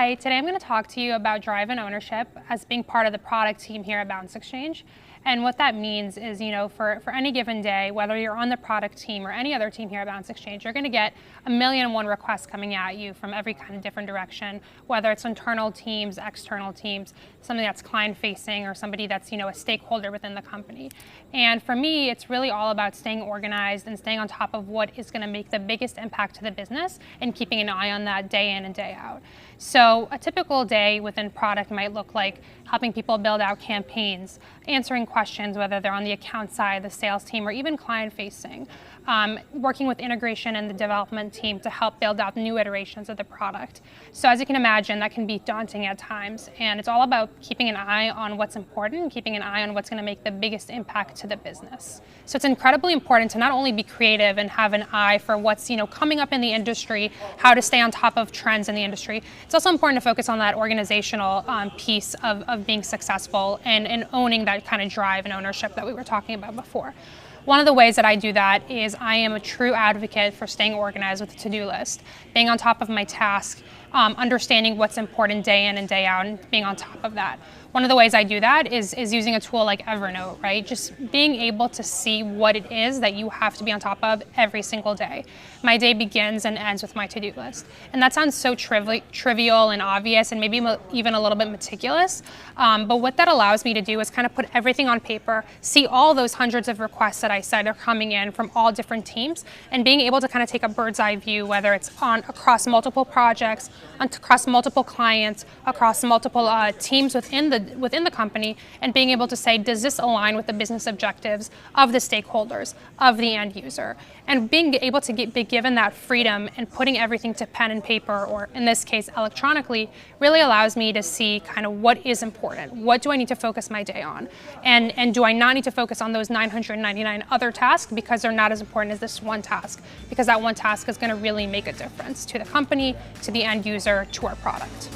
Hi, today I'm going to talk to you about drive and ownership as being part of the product team here at BounceX. And what that means is, for any given day, whether you're on the product team or any other team here at BounceX, you're going to get 1,000,001 requests coming at you from every kind of different direction, whether it's internal teams, external teams, somebody that's client-facing, or somebody that's, a stakeholder within the company. And for me, it's really all about staying organized and staying on top of what is going to make the biggest impact to the business and keeping an eye on that day in and day out. So a typical day within product might look like helping people build out campaigns, answering questions, whether they're on the account side, the sales team, or even client-facing, working with integration and the development team to help build out new iterations of the product. So as you can imagine, that can be daunting at times, and it's all about keeping an eye on what's important and keeping an eye on what's going to make the biggest impact to the business. So it's incredibly important to not only be creative and have an eye for what's coming up in the industry, how to stay on top of trends in the industry. It's also important to focus on that organizational piece of being successful and owning that kind of drive and ownership that we were talking about before. One of the ways that I do that is I am a true advocate for staying organized with a to-do list, being on top of my task, understanding what's important day in and day out, and being on top of that. One of the ways I do that is using a tool like Evernote, right? Just being able to see what it is that you have to be on top of every single day. My day begins and ends with my to-do list. And that sounds so trivial and obvious and maybe even a little bit meticulous. But what that allows me to do is kind of put everything on paper, see all those hundreds of requests that I said are coming in from all different teams, and being able to kind of take a bird's eye view, whether it's across multiple projects, across multiple clients, across multiple teams within the company, and being able to say, does this align with the business objectives of the stakeholders, of the end user? And being able to be given that freedom and putting everything to pen and paper, or in this case electronically, really allows me to see kind of what is important. What do I need to focus my day on? And do I not need to focus on those 999 other tasks because they're not as important as this one task? Because that one task is going to really make a difference to the company, to the end user, to our product.